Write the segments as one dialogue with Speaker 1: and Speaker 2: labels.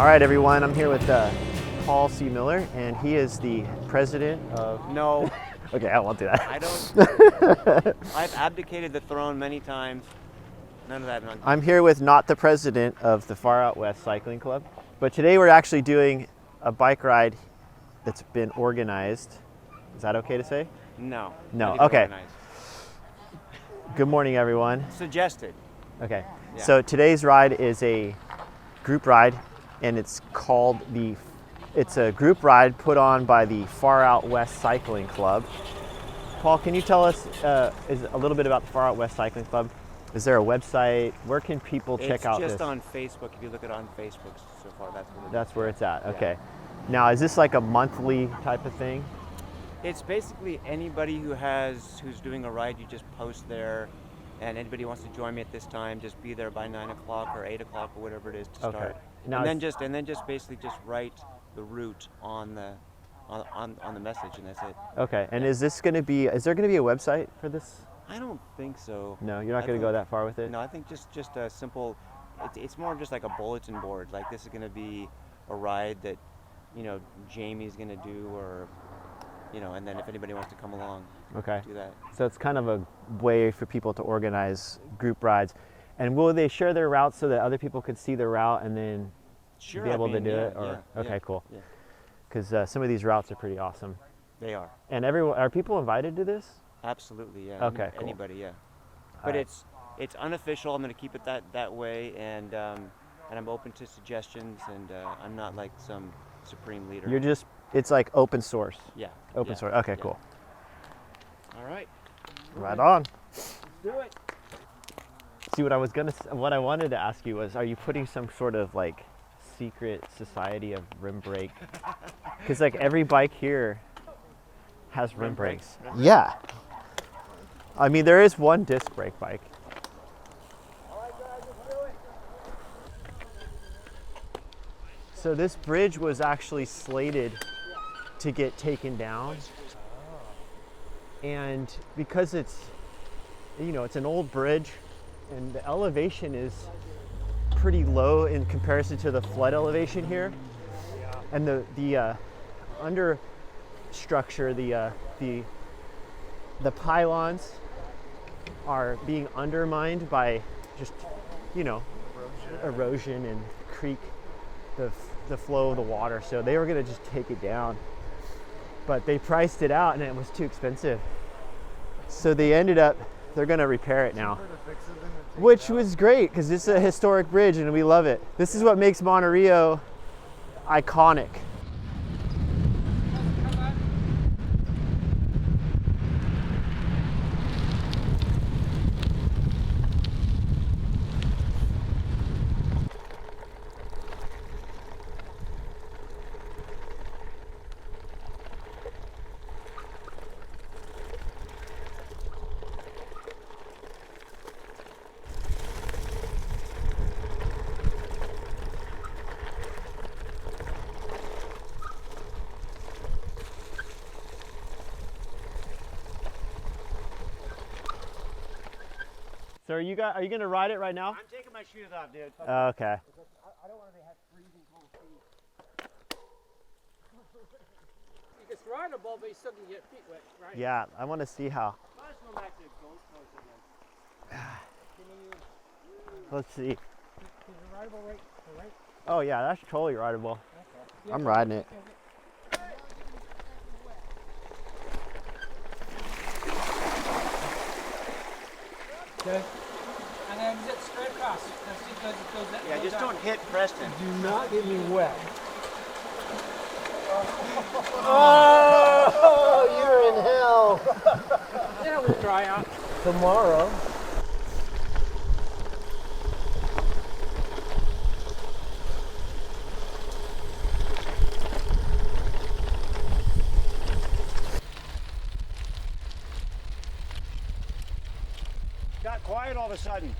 Speaker 1: right, everyone, I'm here with Paul C. Miller, and he is the president of...
Speaker 2: No.
Speaker 1: Okay, I won't do that.
Speaker 2: I don't. I've abdicated the throne many times. None of that.
Speaker 1: I'm here with not the president of the Far Out West Cycling Club, but today we're actually doing a bike ride that's been organized. Is that okay to say?
Speaker 2: No.
Speaker 1: No,
Speaker 2: not even
Speaker 1: okay.
Speaker 2: organized.
Speaker 1: Good morning, everyone.
Speaker 2: Suggested.
Speaker 1: Okay,
Speaker 2: Yeah.
Speaker 1: so today's ride is a group ride, and it's a group ride put on by the Far Out West Cycling Club. Paul, can you tell us a little bit about the Far Out West Cycling Club? Is there a website? Where can people check out this?
Speaker 2: It's just on Facebook. If you look at it on Facebook so far,
Speaker 1: That's where it's at. Okay.
Speaker 2: Yeah.
Speaker 1: Now, is this like a monthly type of thing?
Speaker 2: It's basically anybody who's doing a ride. You just post there, and anybody who wants to join me at this time, just be there by 9 o'clock or 8 o'clock or whatever it is to start.
Speaker 1: Okay. Now
Speaker 2: and then just basically just write the route on the message, and that's it.
Speaker 1: Okay. And is there going to be a website for this?
Speaker 2: I don't think so.
Speaker 1: No, you're not going to go that far with it?
Speaker 2: No, I think just a simple. It's more just like a bulletin board. Like, this is going to be a ride that, Jamie's going to do, or, and then if anybody wants to come along,
Speaker 1: okay,
Speaker 2: do that.
Speaker 1: So it's kind of a way for people to organize group rides. And will they share their routes so that other people can see their route and then
Speaker 2: Sure,
Speaker 1: be able to do
Speaker 2: yeah,
Speaker 1: it? Or
Speaker 2: yeah,
Speaker 1: okay,
Speaker 2: yeah,
Speaker 1: cool.
Speaker 2: yeah.
Speaker 1: Because some of these routes are pretty awesome.
Speaker 2: They are.
Speaker 1: And are people invited to this?
Speaker 2: Absolutely, yeah.
Speaker 1: Okay, cool.
Speaker 2: Anybody, yeah. But
Speaker 1: right.
Speaker 2: it's unofficial. I'm going to keep it that way, and I'm open to suggestions, and I'm not like some supreme leader.
Speaker 1: It's like open source.
Speaker 2: Yeah.
Speaker 1: Open
Speaker 2: yeah,
Speaker 1: source. Okay,
Speaker 2: yeah.
Speaker 1: cool.
Speaker 2: All right.
Speaker 1: Right on.
Speaker 2: Let's do it.
Speaker 1: See, what I wanted to ask you was, are you putting some sort of like secret society of rim brake? Because like every bike here has rim brakes. Yeah. I mean, there is one disc brake bike.
Speaker 2: All right, guys, let's do it.
Speaker 1: So this bridge was actually slated to get taken down. And because it's an old bridge, and the elevation is pretty low in comparison to the flood elevation here. And the under structure, the pylons are being undermined by just erosion and the flow of the water. So they were going to just take it down, but they priced it out and it was too expensive. So they're going to repair it now, which was great because it's a historic bridge and we love it. This is what makes Monterey iconic. So are you going to ride it right now?
Speaker 2: I'm taking my shoes off, dude.
Speaker 1: Okay.
Speaker 2: I don't want to have freezing cold feet.
Speaker 3: It's rideable, but you still can get feet wet, right?
Speaker 1: Yeah, I want to see how.
Speaker 2: Let's go back to the Gold Coast again.
Speaker 1: Let's see.
Speaker 3: Is it rideable right?
Speaker 1: Oh yeah, that's totally rideable.
Speaker 3: Okay.
Speaker 1: I'm riding it.
Speaker 3: Okay. And then zip straight across. Goes that,
Speaker 2: Yeah,
Speaker 3: goes
Speaker 2: just
Speaker 3: down.
Speaker 2: don't hit Preston.
Speaker 3: Do not get me wet.
Speaker 1: Oh, you're in hell.
Speaker 3: Yeah, we'll dry out.
Speaker 1: Tomorrow.
Speaker 2: Got quiet all of a sudden.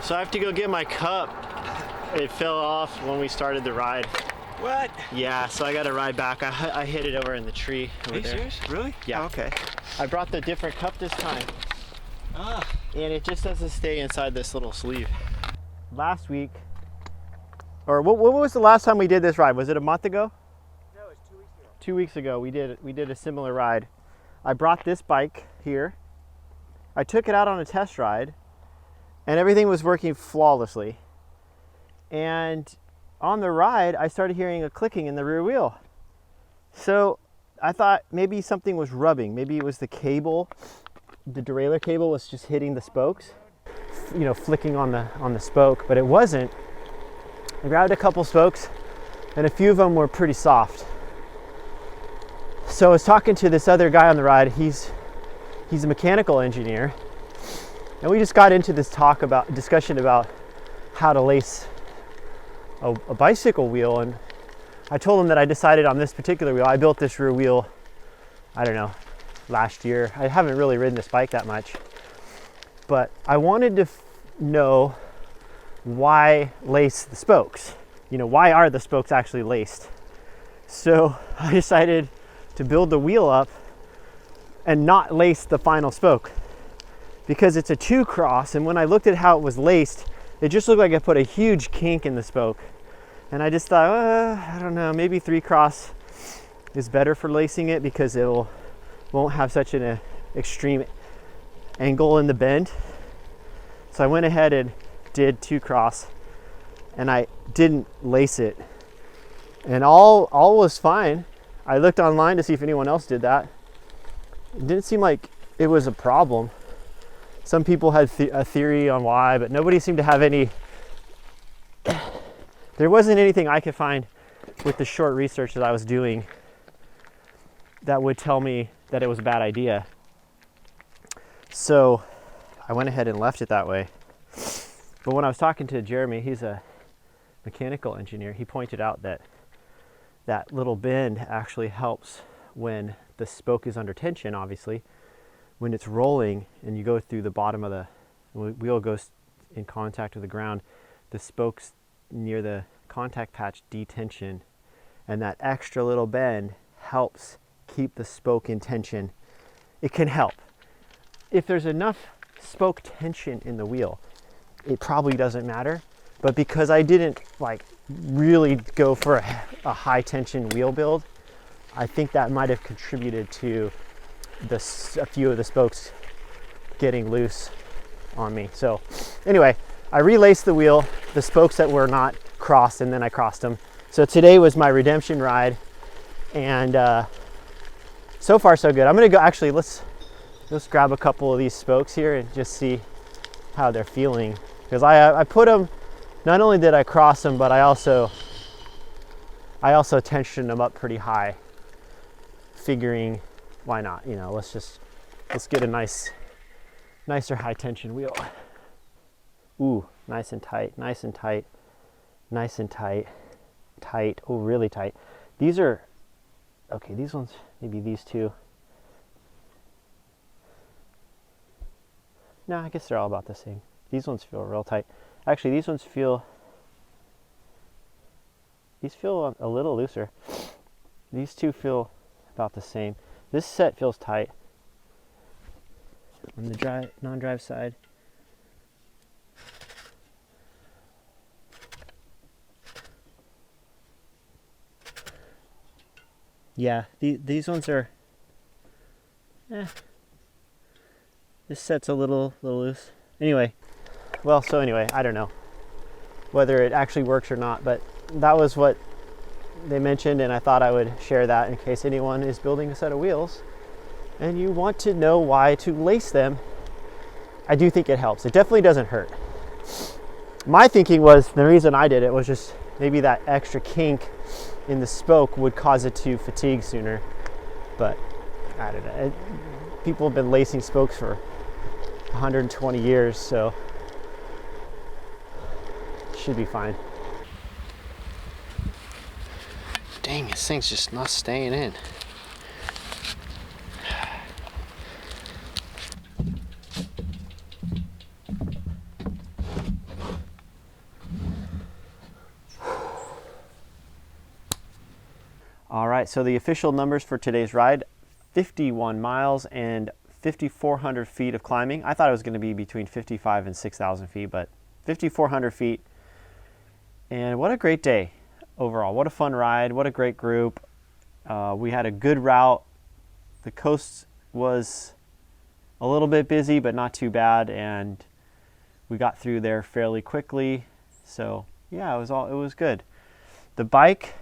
Speaker 1: So I have to go get my cup. It fell off when we started the ride.
Speaker 2: What?
Speaker 1: Yeah, so I got to ride back. I hit it over in the tree over
Speaker 2: Are you
Speaker 1: there.
Speaker 2: serious? Really?
Speaker 1: Yeah.
Speaker 2: Oh, okay.
Speaker 1: I brought the different cup this time.
Speaker 2: Ah.
Speaker 1: And it just doesn't stay inside this little sleeve. Last week, or what was the last time we did this ride? Was it a month ago?
Speaker 3: No, it was 2 weeks ago.
Speaker 1: 2 weeks ago we did a similar ride. I brought this bike here. I took it out on a test ride and everything was working flawlessly. And on the ride, I started hearing a clicking in the rear wheel. So I thought maybe something was rubbing. Maybe it was the cable. The derailleur cable was just hitting the spokes, you know, flicking on the spoke, but it wasn't. I grabbed a couple spokes and a few of them were pretty soft. So I was talking to this other guy on the ride. He's a mechanical engineer. And we just got into this discussion about how to lace a bicycle wheel. And I told him that I decided on this particular wheel. I built this rear wheel, I don't know, last year. I haven't really ridden this bike that much, but I wanted to know why lace the spokes. You know, why are the spokes actually laced? So I decided to build the wheel up and not lace the final spoke because it's a 2-cross, and when I looked at how it was laced, it just looked like I put a huge kink in the spoke. And I just thought, I don't know, maybe 3-cross is better for lacing it because won't have such an extreme angle in the bend. So I went ahead and did 2-cross, and I didn't lace it, and all was fine. I looked online to see if anyone else did that. It didn't seem like it was a problem. Some people had a theory on why, but nobody seemed to have any. There wasn't anything I could find with the short research that I was doing that would tell me that it was a bad idea. So I went ahead and left it that way. But when I was talking to Jeremy, he's a mechanical engineer, he pointed out that that little bend actually helps when the spoke is under tension, obviously. When it's rolling and you go through the bottom of the wheel goes in contact with the ground, the spokes near the contact patch detension, and that extra little bend helps keep the spoke in tension. It can help. If there's enough spoke tension in the wheel, it probably doesn't matter. But because I didn't like really go for a high tension wheel build, I think that might have contributed to a few of the spokes getting loose on me. So anyway, I relaced the wheel, the spokes that were not crossed, and then I crossed them. So today was my redemption ride, and so far so good. I'm gonna go, actually, let's grab a couple of these spokes here and just see how they're feeling. Because I put them, not only did I cross them, but I also tensioned them up pretty high, figuring why not, you know, let's get a nicer high tension wheel. Ooh, nice and tight, nice and tight, nice and tight, tight, oh, really tight. These are, okay, these ones, maybe these two. No, I guess they're all about the same. These ones feel real tight. Actually, these ones feel a little looser. These two feel about the same. This set feels tight on the non-drive side. Yeah, these ones are, this set's a little loose. Anyway, I don't know whether it actually works or not, but that was what they mentioned, and I thought I would share that in case anyone is building a set of wheels and you want to know why to lace them. I do think it helps. It definitely doesn't hurt. My thinking was, the reason I did it was just maybe that extra kink in the spoke would cause it to fatigue sooner, but I don't know. People have been lacing spokes for 120 years, so it should be fine. Dang, this thing's just not staying in. right, so the official numbers for today's ride, 51 miles and 5,400 feet of climbing. I thought it was going to be between 55 and 6,000 feet, but 5,400 feet. And what a great day overall. What a fun ride. What a great group. We had a good route. The coast was a little bit busy, but not too bad, and we got through there fairly quickly. So yeah, it was good. The bike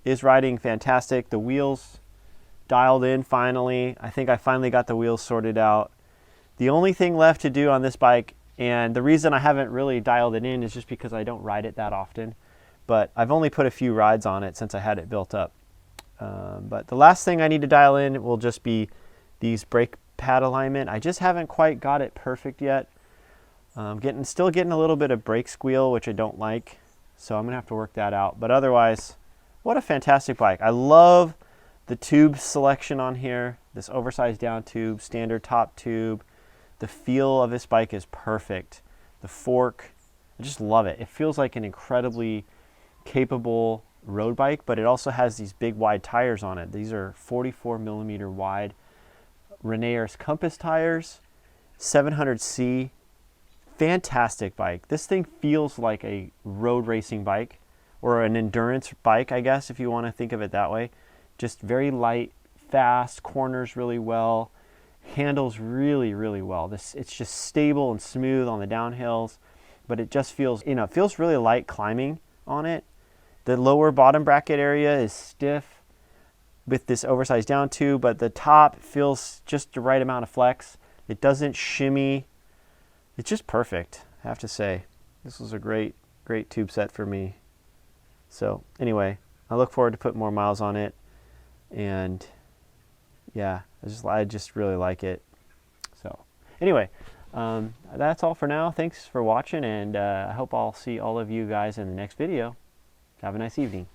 Speaker 1: is riding fantastic. The wheels dialed in finally. I think I finally got the wheels sorted out. The only thing left to do on this bike, and the reason I haven't really dialed it in, is just because I don't ride it that often, but I've only put a few rides on it since I had it built up. But the last thing I need to dial in will just be these brake pad alignment. I just haven't quite got it perfect yet. Still getting a little bit of brake squeal, which I don't like, so I'm gonna have to work that out. But otherwise, what a fantastic bike. I love the tube selection on here, this oversized down tube, standard top tube. The feel of this bike is perfect. The fork, I just love it. It feels like an incredibly capable road bike, but it also has these big wide tires on it. These are 44 millimeter wide Renaer's Compass tires, 700C. Fantastic bike. This thing feels like a road racing bike, or an endurance bike, I guess, if you want to think of it that way. Just very light, fast, corners really well, handles really, really well. It's just stable and smooth on the downhills, but it just feels, it feels really light climbing on it. The lower bottom bracket area is stiff with this oversized down tube, but the top feels just the right amount of flex. It doesn't shimmy. It's just perfect, I have to say. This was a great, great tube set for me. So anyway, I look forward to putting more miles on it. And yeah, I just really like it. So anyway, that's all for now. Thanks for watching, and I hope I'll see all of you guys in the next video. Have a nice evening.